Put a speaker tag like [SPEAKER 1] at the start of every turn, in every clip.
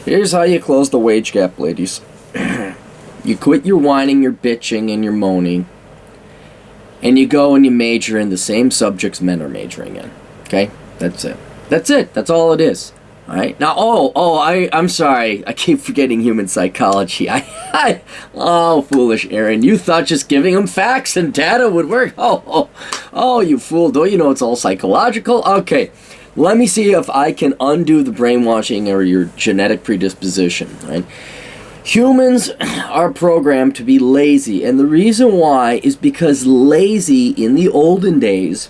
[SPEAKER 1] Here's how you close the wage gap, ladies. You quit your whining, your bitching, and your moaning, and you go and you major in the same subjects men are majoring in. Okay? That's it. That's it. That's all it is. All right? Now, I'm sorry. I keep forgetting human psychology. Oh, foolish Aaron. You thought just giving them facts and data would work. Oh, you fool. Don't you know it's all psychological? Okay. Let me see if I can undo the brainwashing or your genetic predisposition, right? Humans are programmed to be lazy, and the reason why is because lazy in the olden days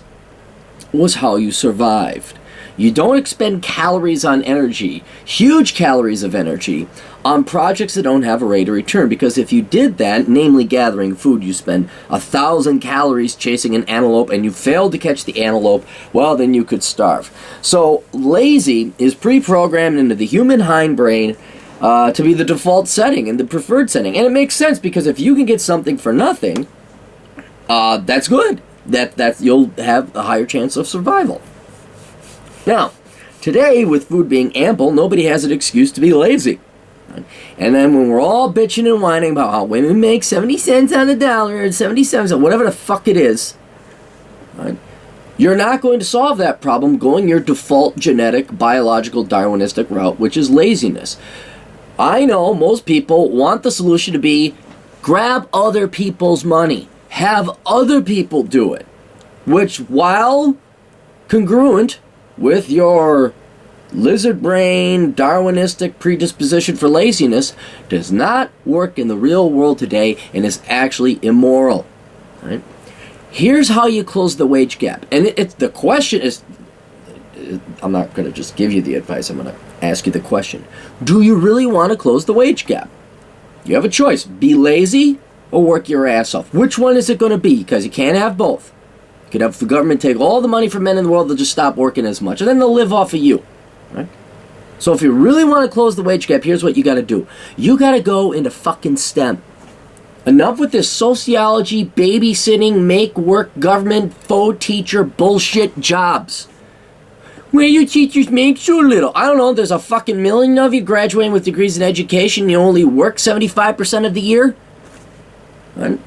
[SPEAKER 1] was how you survived. You don't expend calories on energy, huge calories of energy, on projects that don't have a rate of return. Because if you did that, namely gathering food, you spend 1,000 calories chasing an antelope and you failed to catch the antelope, well, then you could starve. So lazy is pre-programmed into the human hindbrain to be the default setting and the preferred setting. And it makes sense because if you can get something for nothing, that's good. That you'll have a higher chance of survival. Now, today, with food being ample, nobody has an excuse to be lazy. And then when we're all bitching and whining about how women make 70 cents on the dollar, or 77 cents, whatever the fuck it is, right, you're not going to solve that problem going your default genetic, biological, Darwinistic route, which is laziness. I know most people want the solution to be grab other people's money. Have other people do it. Which, while congruent with your lizard brain, Darwinistic predisposition for laziness, does not work in the real world today and is actually immoral. Right? Here's how you close the wage gap. And the question is, I'm not going to just give you the advice, I'm going to ask you the question. Do you really want to close the wage gap? You have a choice. Be lazy or work your ass off. Which one is it going to be? Because you can't have both. You could have the government take all the money from men in the world, they'll just stop working as much, and then they'll live off of you. Right? So if you really want to close the wage gap, here's what you got to do. You got to go into fucking STEM. Enough with this sociology, babysitting, make work, government, faux teacher, bullshit jobs. Where you teachers make so little. I don't know, there's a fucking million of you graduating with degrees in education, you only work 75% of the year. Right?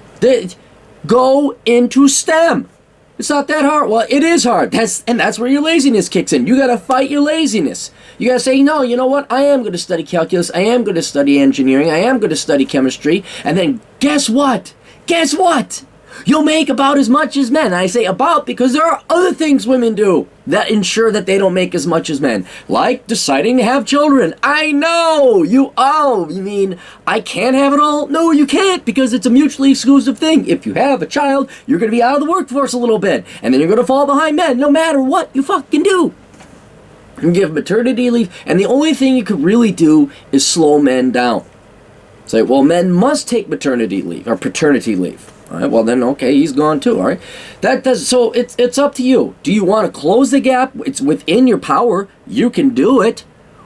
[SPEAKER 1] Go into STEM. It's not that hard. Well, it is hard. That's where your laziness kicks in. You got to fight your laziness. You got to say, no, you know what? I am going to study calculus. I am going to study engineering. I am going to study chemistry. And then guess what? Guess what? You'll make about as much as men. I say about because there are other things women do that ensure that they don't make as much as men. Like deciding to have children. I know! You mean I can't have it all? No, you can't, because it's a mutually exclusive thing. If you have a child, you're going to be out of the workforce a little bit. And then you're going to fall behind men no matter what you fucking do. You give maternity leave, and the only thing you could really do is slow men down. Say, well, men must take maternity leave, or paternity leave. All right, well then, okay, he's gone too, all right? So it's up to you. Do you want to close the gap? It's within your power. You can do it.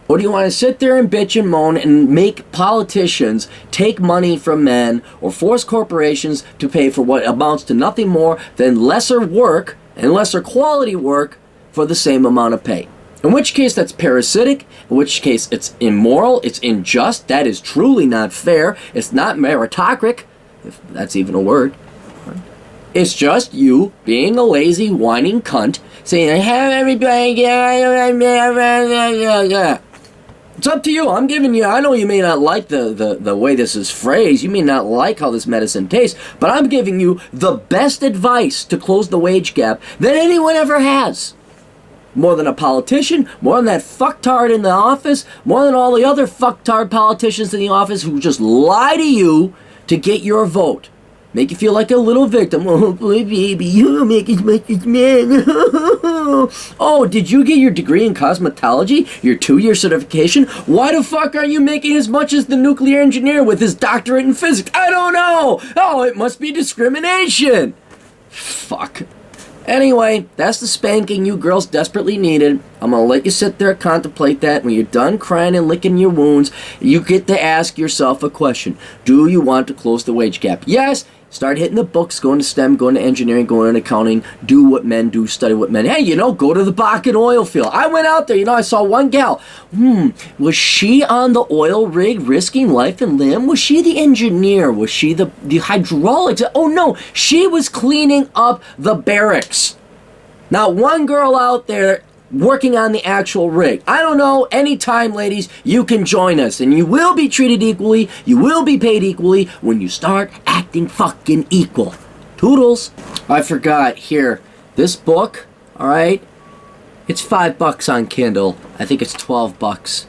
[SPEAKER 1] Or do you want to sit there and bitch and moan and make politicians take money from men or force corporations to pay for what amounts to nothing more than lesser work and lesser quality work for the same amount of pay? In which case, that's parasitic. In which case, it's immoral. It's unjust. That is truly not fair. It's not meritocratic, if that's even a word. It's just you being a lazy, whining cunt, saying, I have everybody, yeah. It's up to you. I'm giving you, I know you may not like the way this is phrased, you may not like how this medicine tastes, but I'm giving you the best advice to close the wage gap that anyone ever has. More than a politician, more than that fucktard in the office, more than all the other fucktard politicians in the office who just lie to you to get your vote. Make you feel like a little victim. Oh, boy, baby, you don't make as much as men. Oh, did you get your degree in cosmetology? Your 2-year certification? Why the fuck are you making as much as the nuclear engineer with his doctorate in physics? I don't know. Oh, it must be discrimination. Fuck. Anyway, that's the spanking you girls desperately needed. I'm going to let you sit there and contemplate that. When you're done crying and licking your wounds, you get to ask yourself a question. Do you want to close the wage gap? Yes, Start hitting the books, going to STEM, going to engineering, going to accounting, do what men do, study what men. Hey, go to the Bakken oil field. I went out there, I saw one gal. Was she on the oil rig risking life and limb? Was she the engineer? Was she the hydraulics? Oh no, she was cleaning up the barracks. Not one girl out there working on the actual rig. I don't know, anytime, ladies, you can join us, and you will be treated equally, you will be paid equally when you start acting fucking equal. Toodles. I forgot, here, this book, alright, it's $5 on Kindle. I think it's $12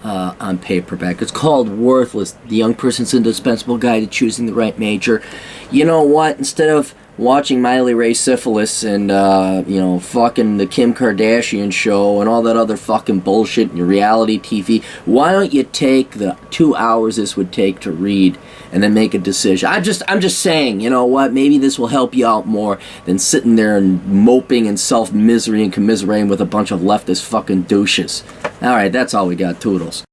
[SPEAKER 1] on paperback. It's called Worthless, The Young Person's Indispensable Guide to Choosing the Right Major. You know what, instead of watching Miley Ray Syphilis and, fucking the Kim Kardashian show and all that other fucking bullshit in your reality TV, why don't you take the 2 hours this would take to read and then make a decision? I'm just saying, you know what, maybe this will help you out more than sitting there and moping in self-misery and commiserating with a bunch of leftist fucking douches. Alright, that's all we got. Toodles.